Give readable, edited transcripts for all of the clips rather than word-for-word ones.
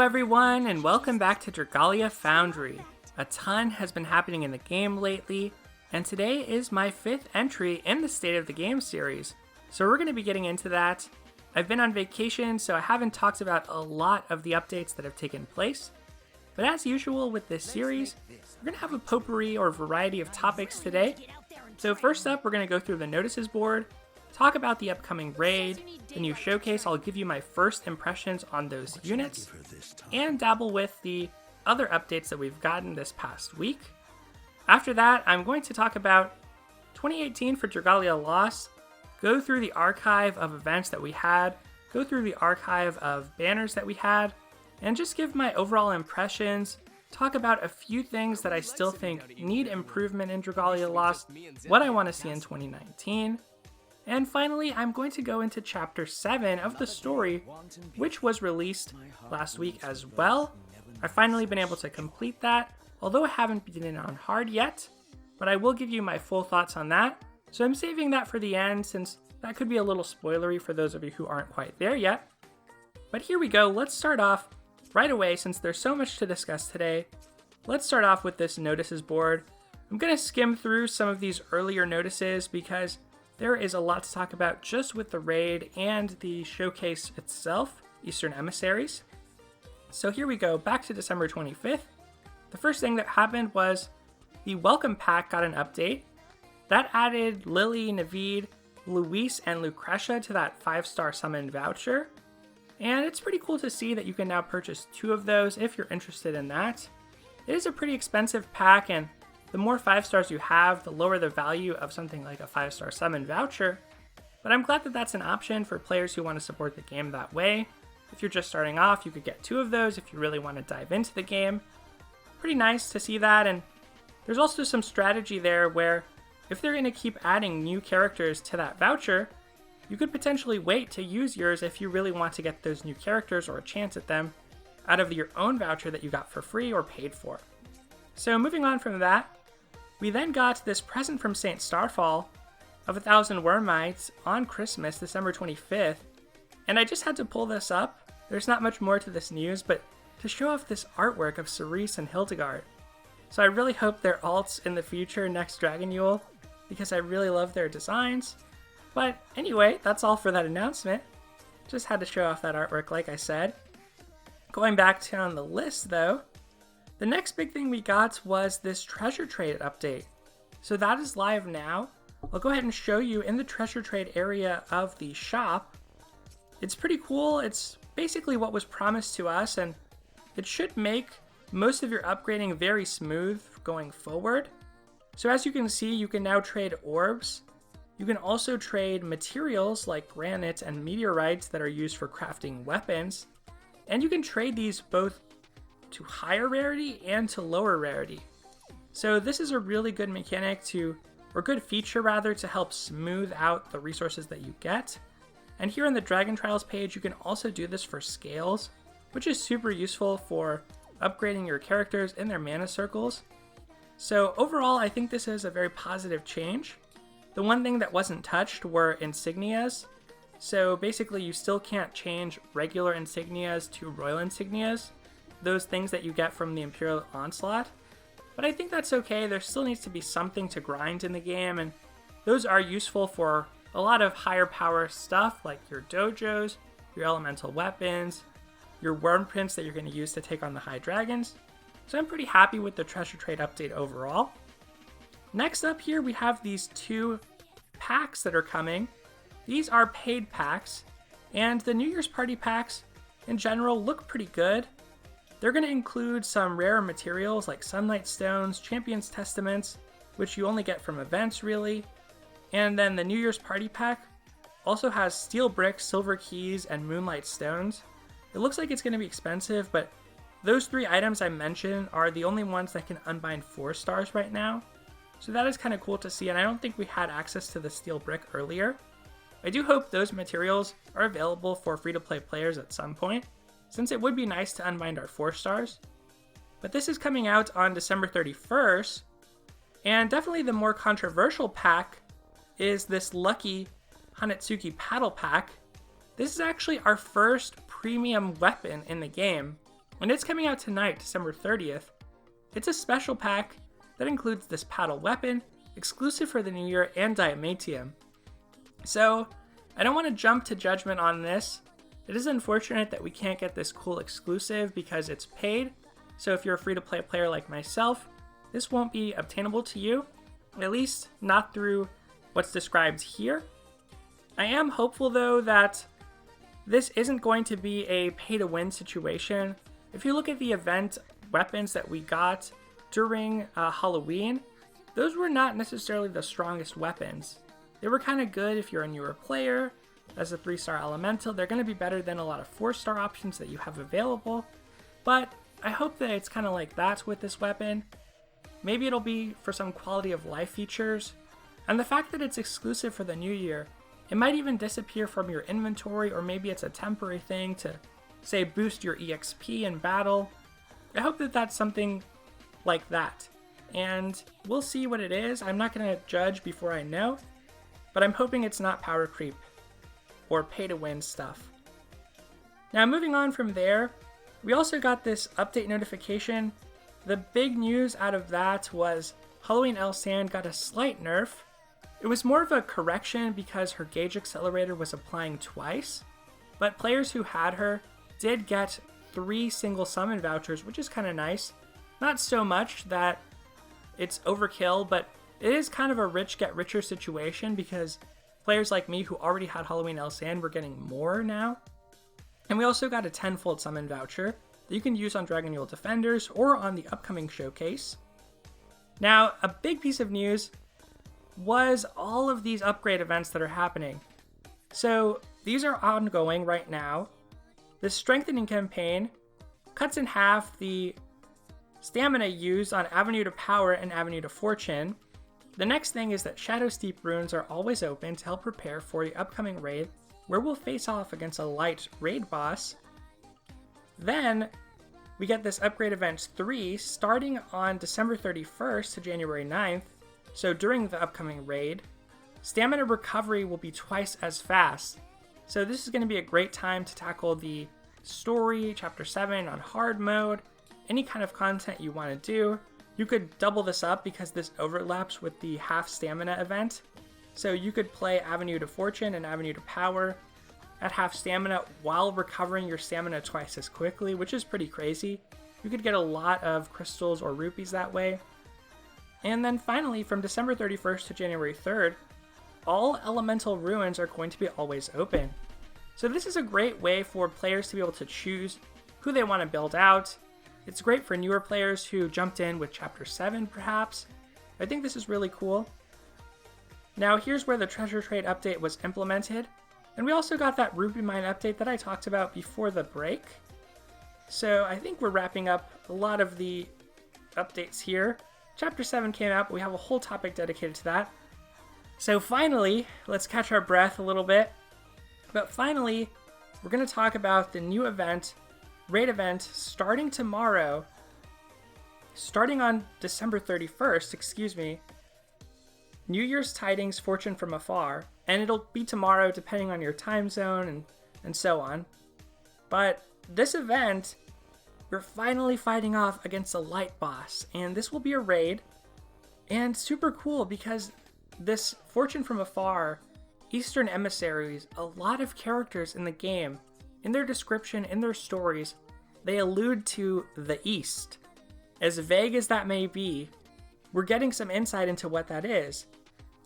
everyone, and welcome back to Dragalia Foundry. A ton has been happening in the game lately, and today is my 5th entry in the State of the Game series, so we're going to be getting into that. I've been on vacation, so I haven't talked about a lot of the updates that have taken place, but as usual with this series, we're going to have a potpourri or variety of topics today. So first up, we're going to go through the notices board, talk about the upcoming raid, the new showcase. I'll give you my first impressions on those units, and dabble with the other updates that we've gotten this past week. After that, I'm going to talk about 2018 for Dragalia Lost, go through the archive of events that we had, go through the archive of banners that we had, and just give my overall impressions, talk about a few things that I still think need improvement in Dragalia Lost, what I want to see in 2019, and finally, I'm going to go into Chapter 7 of the story, which was released last week as well. I've finally been able to complete that, although I haven't beaten it on hard yet, but I will give you my full thoughts on that, so I'm saving that for the end since that could be a little spoilery for those of you who aren't quite there yet. But here we go, let's start off right away since there's so much to discuss today. Let's start off with this notices board. I'm going to skim through some of these earlier notices because there is a lot to talk about just with the raid and the showcase itself, Eastern Emissaries. So here we go, back to December 25th. The first thing that happened was the Welcome Pack got an update. That added Lily, Naveed, Luis, and Lucretia to that 5-star summon voucher. And it's pretty cool to see that you can now purchase 2 of those if you're interested in that. It is a pretty expensive pack, and the more 5 stars you have, the lower the value of something like a 5-star summon voucher. But I'm glad that that's an option for players who want to support the game that way. If you're just starting off, you could get 2 of those if you really want to dive into the game. Pretty nice to see that, and there's also some strategy there where if they're going to keep adding new characters to that voucher, you could potentially wait to use yours if you really want to get those new characters or a chance at them out of your own voucher that you got for free or paid for. So moving on from that, we then got this present from St. Starfall of 1,000 Wormites on Christmas, December 25th, and I just had to pull this up. There's not much more to this news, but to show off this artwork of Cerise and Hildegard. So I really hope they're alts in the future next Dragon Yule, because I really love their designs. But anyway, that's all for that announcement. Just had to show off that artwork like I said. Going back down the list though, the next big thing we got was this treasure trade update. So that is live now. I'll go ahead and show you in the treasure trade area of the shop. It's pretty cool. It's basically what was promised to us, and it should make most of your upgrading very smooth going forward. So as you can see, you can now trade orbs. You can also trade materials like granite and meteorites that are used for crafting weapons. And you can trade these both to higher rarity and to lower rarity. So this is a really good mechanic or good feature rather, to help smooth out the resources that you get. And here on the Dragon Trials page, you can also do this for scales, which is super useful for upgrading your characters in their mana circles. So overall, I think this is a very positive change. The one thing that wasn't touched were insignias. So basically you still can't change regular insignias to royal insignias, those things that you get from the Imperial Onslaught. But I think that's okay. There still needs to be something to grind in the game, and those are useful for a lot of higher power stuff like your dojos, your elemental weapons, your worm prints that you're going to use to take on the high dragons. So I'm pretty happy with the treasure trade update overall. Next up here we have these 2 packs that are coming. These are paid packs, and the New Year's Party packs in general look pretty good. They're going to include some rare materials like Sunlight Stones, Champion's Testaments, which you only get from events really. And then the New Year's Party pack also has Steel Bricks, Silver Keys, and Moonlight Stones. It looks like it's going to be expensive, but those 3 items I mentioned are the only ones that can unbind 4 stars right now. So that is kind of cool to see, and I don't think we had access to the Steel Brick earlier. I do hope those materials are available for free-to-play players at some point, since it would be nice to unbind our 4 stars. But this is coming out on December 31st, and definitely the more controversial pack is this lucky Hon Itsuki paddle pack. This is actually our first premium weapon in the game, and it's coming out tonight, December 30th. It's a special pack that includes this paddle weapon, exclusive for the new year, and Diamantium. So, I don't want to jump to judgment on this. It is unfortunate that we can't get this cool exclusive because it's paid, so if you're a free-to-play player like myself, this won't be obtainable to you, at least not through what's described here. I am hopeful though that this isn't going to be a pay-to-win situation. If you look at the event weapons that we got during Halloween, those were not necessarily the strongest weapons. They were kind of good if you're a newer player. As a 3-star elemental, they're going to be better than a lot of 4-star options that you have available, but I hope that it's kind of like that with this weapon. Maybe it'll be for some quality of life features, and the fact that it's exclusive for the new year, it might even disappear from your inventory, or maybe it's a temporary thing to, say, boost your EXP in battle. I hope that that's something like that, and we'll see what it is. I'm not going to judge before I know, but I'm hoping it's not power creep or pay-to-win stuff. Now, moving on from there, we also got this update notification. The big news out of that was Halloween Elsand got a slight nerf. It was more of a correction because her gauge accelerator was applying twice, but players who had her did get 3 single summon vouchers, which is kind of nice. Not so much that it's overkill, but it is kind of a rich get richer situation because players like me who already had Halloween Elsand were getting more now. And we also got a 10-fold summon voucher that you can use on Dragalia Defenders or on the upcoming showcase. Now, a big piece of news was all of these upgrade events that are happening. So these are ongoing right now. The strengthening campaign cuts in half the stamina used on Avenue to Power and Avenue to Fortune. The next thing is that Shadow Steep runes are always open to help prepare for the upcoming raid, where we'll face off against a light raid boss. Then we get this upgrade event 3 starting on December 31st to January 9th. So during the upcoming raid, stamina recovery will be twice as fast. So this is going to be a great time to tackle the story, chapter 7 on hard mode, any kind of content you want to do. You could double this up because this overlaps with the half stamina event. So you could play Avenue to Fortune and Avenue to Power at half stamina while recovering your stamina twice as quickly, which is pretty crazy. You could get a lot of crystals or rupees that way. And then finally, from December 31st to January 3rd, all elemental ruins are going to be always open. So this is a great way for players to be able to choose who they want to build out. It's great for newer players who jumped in with Chapter 7, perhaps. I think this is really cool. Now here's where the treasure trade update was implemented. And we also got that Ruby Mine update that I talked about before the break. So I think we're wrapping up a lot of the updates here. Chapter 7 came out, but we have a whole topic dedicated to that. So finally, let's catch our breath a little bit. But finally, we're going to talk about the new event, raid event, starting tomorrow. Starting on December 31st, New Year's Tidings Fortune from Afar. And it'll be tomorrow depending on your time zone and so on. But this event, we're finally fighting off against a light boss. And this will be a raid. And super cool because this Fortune from Afar, Eastern Emissaries, a lot of characters in the game, in their description, in their stories, they allude to the East. As vague as that may be, we're getting some insight into what that is.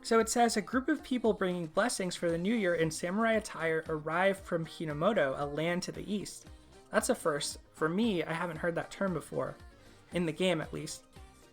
So it says, a group of people bringing blessings for the new year in samurai attire arrived from Hinamoto, a land to the east. That's a first. For me, I haven't heard that term before, in the game at least.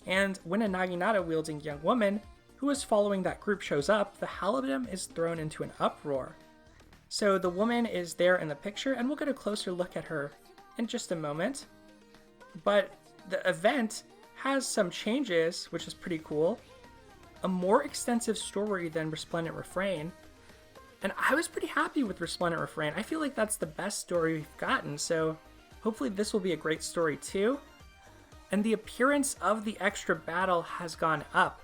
And when a Naginata-wielding young woman who is following that group shows up, the Halidom is thrown into an uproar. So the woman is there in the picture, and we'll get a closer look at her in just a moment. But the event has some changes, which is pretty cool. A more extensive story than Resplendent Refrain. And I was pretty happy with Resplendent Refrain. I feel like that's the best story we've gotten, so hopefully this will be a great story too. And the appearance of the extra battle has gone up.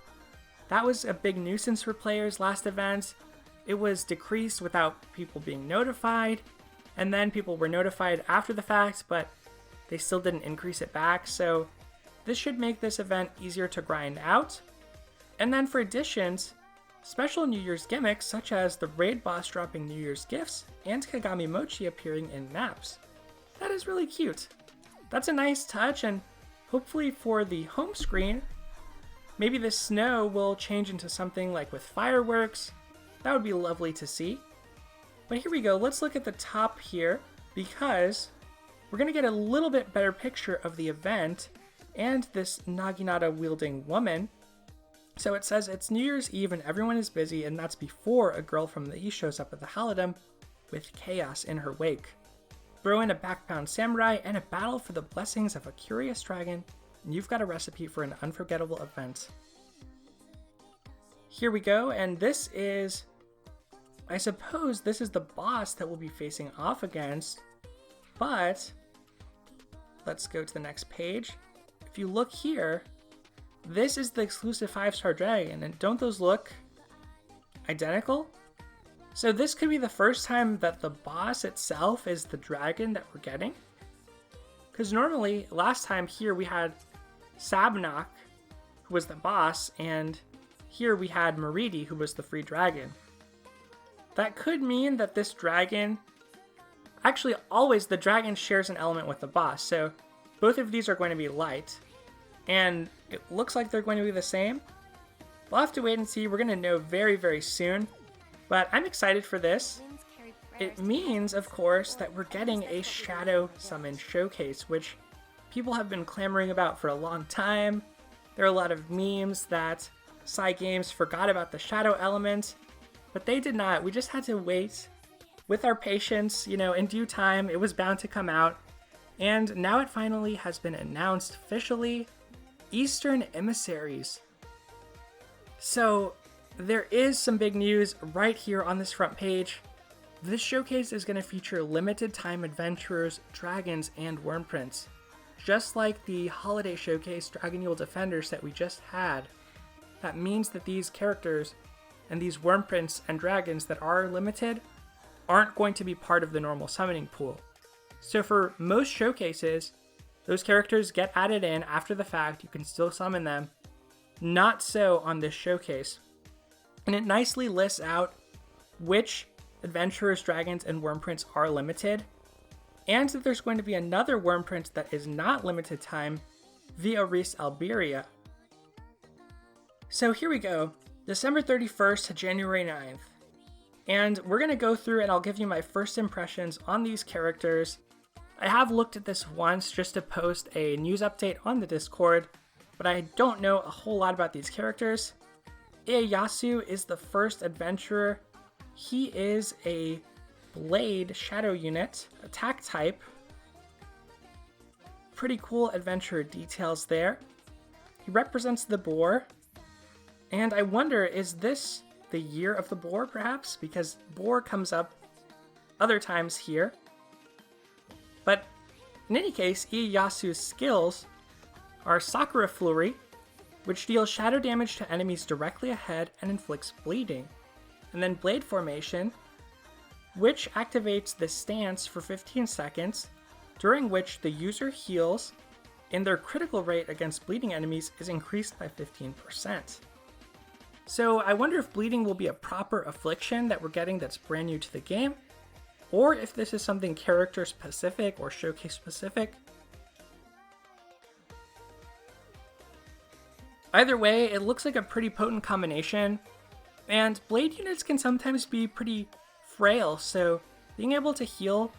That was a big nuisance for players last event. It was decreased without people being notified, and then people were notified after the fact, but they still didn't increase it back, so this should make this event easier to grind out. And then for additions, special New Year's gimmicks such as the raid boss dropping New Year's gifts and Kagami Mochi appearing in maps. That is really cute. That's a nice touch, and hopefully for the home screen, maybe the snow will change into something like with fireworks. That would be lovely to see. But here we go, let's look at the top here, because we're going to get a little bit better picture of the event and this Naginata wielding woman. So it says it's New Year's Eve and everyone is busy, and that's before a girl from the East shows up at the Halidom with chaos in her wake. Throw in a backbound samurai and a battle for the blessings of a curious dragon, and you've got a recipe for an unforgettable event. Here we go, and this is, I suppose this is the boss that we'll be facing off against, but let's go to the next page. If you look here, this is the exclusive 5-star dragon, and don't those look identical? So this could be the first time that the boss itself is the dragon that we're getting. Because normally, last time here we had Sabnok, who was the boss, and here we had Meridi, who was the free dragon. That could mean that this dragon, actually always the dragon shares an element with the boss, so both of these are going to be light. And it looks like they're going to be the same. We'll have to wait and see. We're going to know very, very soon. But I'm excited for this. It means, of course, that we're getting a Shadow Summon Showcase, which people have been clamoring about for a long time. There are a lot of memes that Cygames forgot about the Shadow element, but they did not. We just had to wait with our patience. In due time, it was bound to come out. And now it finally has been announced officially. Eastern Emissaries. So there is some big news right here on this front page. This showcase is going to feature limited time adventurers, dragons, and wyrmprints. Just like the holiday showcase Dragon Yule Defenders that we just had. That means that these characters and these wyrmprints and dragons that are limited aren't going to be part of the normal summoning pool. So for most showcases, those characters get added in after the fact. You can still summon them. Not so on this showcase. And it nicely lists out which adventurers, dragons, and wyrmprints are limited, and that there's going to be another wyrmprint that is not limited time via Reese Alberia. So here we go, December 31st to January 9th. And we're going to go through and I'll give you my first impressions on these characters. I have looked at this once just to post a news update on the Discord, but I don't know a whole lot about these characters. Ieyasu is the first adventurer. He is a Blade Shadow unit, attack type. Pretty cool adventurer details there. He represents the boar. And I wonder, is this the year of the boar perhaps? Because boar comes up other times here. But in any case, Ieyasu's skills are Sakura Flurry, which deals shadow damage to enemies directly ahead and inflicts bleeding. And then Blade Formation, which activates the stance for 15 seconds, during which the user heals and their critical rate against bleeding enemies is increased by 15%. So I wonder if bleeding will be a proper affliction that we're getting that's brand new to the game, or if this is something character specific or showcase specific. Either way, it looks like a pretty potent combination, and blade units can sometimes be pretty frail, so being able to heal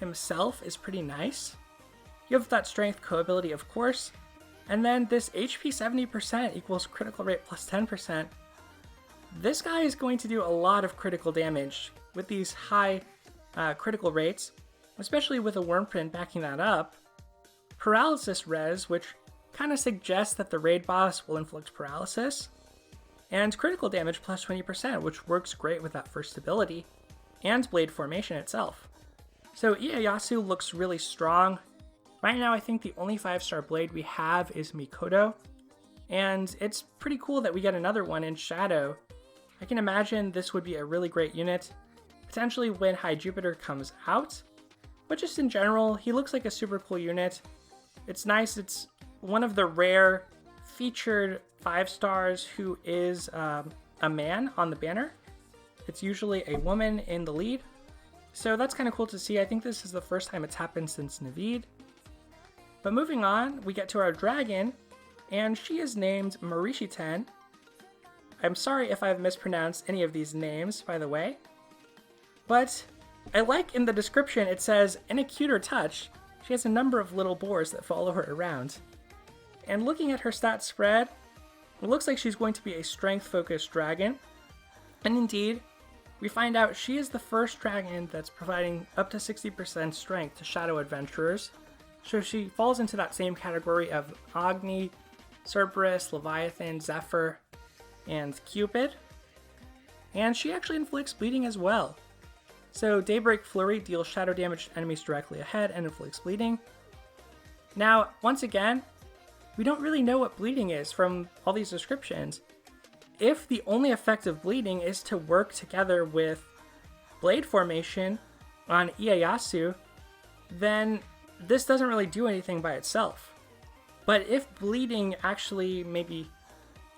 himself is pretty nice. You have that strength co-ability, of course, and then this HP 70% equals critical rate plus 10%. This guy is going to do a lot of critical damage with these high critical rates, especially with a wyrmprint backing that up. Paralysis res, which kind of suggests that the raid boss will inflict paralysis, and critical damage plus 20%, which works great with that first ability, and blade formation itself. So Ieyasu looks really strong. Right now I think the only 5-star blade we have is Mikoto, and it's pretty cool that we get another one in Shadow. I can imagine this would be a really great unit, potentially when High Jupiter comes out. but just in general, he looks like a super cool unit. It's nice. It's one of the rare featured 5 stars who is a man on the banner. It's usually a woman in the lead. So that's kind of cool to see. I think this is the first time it's happened since Naveed. But moving on, we get to our dragon, and she is named Marishiten. I'm sorry if I've mispronounced any of these names, by the way. But I like in the description it says, in a cuter touch, she has a number of little boars that follow her around. And looking at her stat spread, it looks like she's going to be a strength-focused dragon. And indeed, we find out she is the first dragon that's providing up to 60% strength to Shadow Adventurers. So she falls into that same category of Agni, Cerberus, Leviathan, Zephyr, and Cupid. And she actually inflicts bleeding as well. So Daybreak Flurry deals shadow damage to enemies directly ahead and inflicts bleeding. Now, once again, we don't really know what bleeding is from all these descriptions. If the only effect of bleeding is to work together with Blade Formation on Ieyasu, then this doesn't really do anything by itself. But if bleeding actually maybe,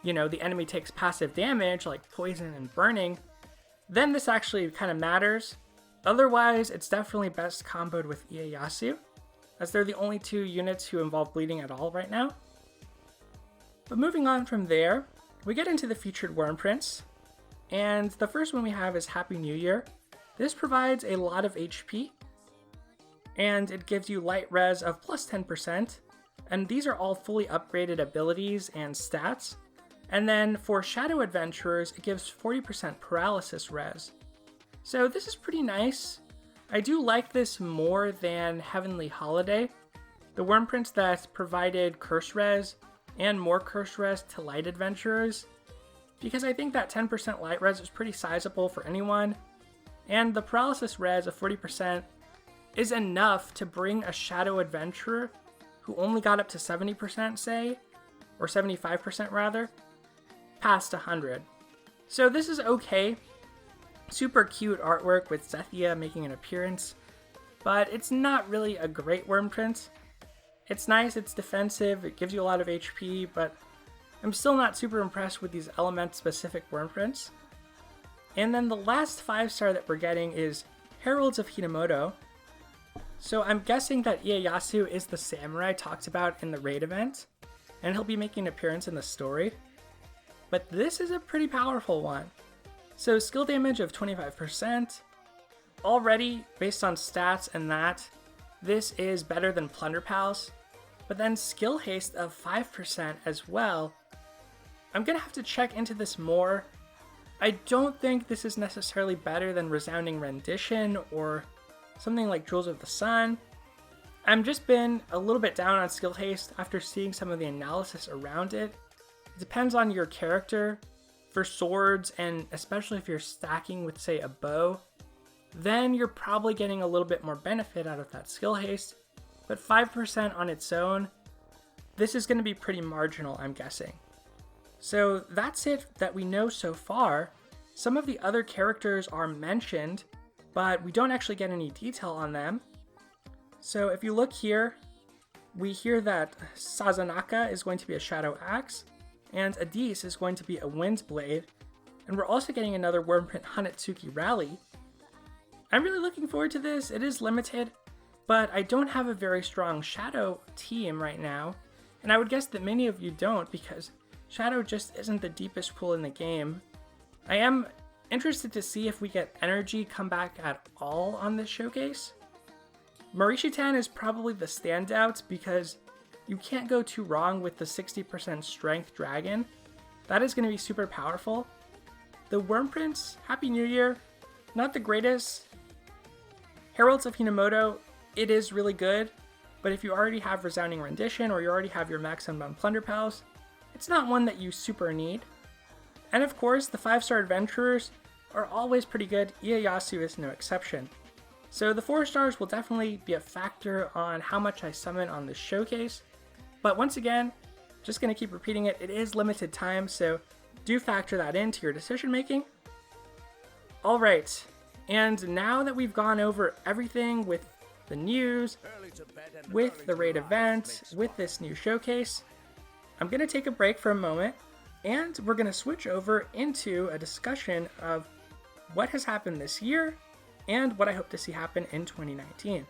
the enemy takes passive damage like poison and burning, then this actually kind of matters. Otherwise, it's definitely best comboed with Ieyasu, as they're the only 2 units who involve bleeding at all right now. But moving on from there, we get into the featured Worm Prince, and the first one we have is Happy New Year. This provides a lot of HP, and it gives you light res of plus 10%, and these are all fully upgraded abilities and stats. And then for Shadow Adventurers, it gives 40% paralysis res. So this is pretty nice. I do like this more than Heavenly Holiday, the Worm Prince that provided curse res and more curse res to light adventurers, because I think that 10% light res is pretty sizable for anyone, and the paralysis res of 40% is enough to bring a Shadow Adventurer who only got up to 70%, say, or 75% rather, past 100. So this is okay. Super cute artwork with Zethia making an appearance, but it's not really a great Worm Prince. It's nice, it's defensive, it gives you a lot of HP, but I'm still not super impressed with these element-specific Worm Prints. And then the last 5-star that we're getting is Heralds of Hina. So I'm guessing that Ieyasu is the samurai talked about in the raid event, and he'll be making an appearance in the story. But this is a pretty powerful one. So skill damage of 25%. Already, based on stats and that, this is better than Plunder Pals. But then skill haste of 5% as well. I'm gonna have to check into this more. I don't think this is necessarily better than Resounding Rendition or something like Jewels of the Sun. I've just been a little bit down on skill haste after seeing some of the analysis around it. It depends on your character. For swords, and especially if you're stacking with, say, a bow, then you're probably getting a little bit more benefit out of that skill haste. But 5% on its own, this is going to be pretty marginal, I'm guessing. So that's it that we know so far. Some of the other characters are mentioned, but we don't actually get any detail on them. So if you look here, we hear that Sazanaka is going to be a Shadow Axe, and Adis is going to be a Wind Blade, and we're also getting another Worm Print Hon Itsuki Rally. I'm really looking forward to this. It is limited, but I don't have a very strong Shadow team right now, and I would guess that many of you don't, because Shadow just isn't the deepest pool in the game. I am interested to see if we get Energy come back at all on this showcase. Marishiten is probably the standout because you can't go too wrong with the 60% strength dragon. That is going to be super powerful. The Worm Prince, Happy New Year, not the greatest. Heralds of Hina, it is really good, but if you already have Resounding Rendition or you already have your maximum on Plunder Pals, it's not one that you super need. And of course, the 5-star adventurers are always pretty good. Ieyasu is no exception. So the 4 stars will definitely be a factor on how much I summon on this showcase. But once again, just going to keep repeating it, it is limited time, so do factor that into your decision making. Alright, and now that we've gone over everything with the news, with the raid event, with this new showcase. I'm going to take a break for a moment, and we're going to switch over into a discussion of what has happened this year and what I hope to see happen in 2019.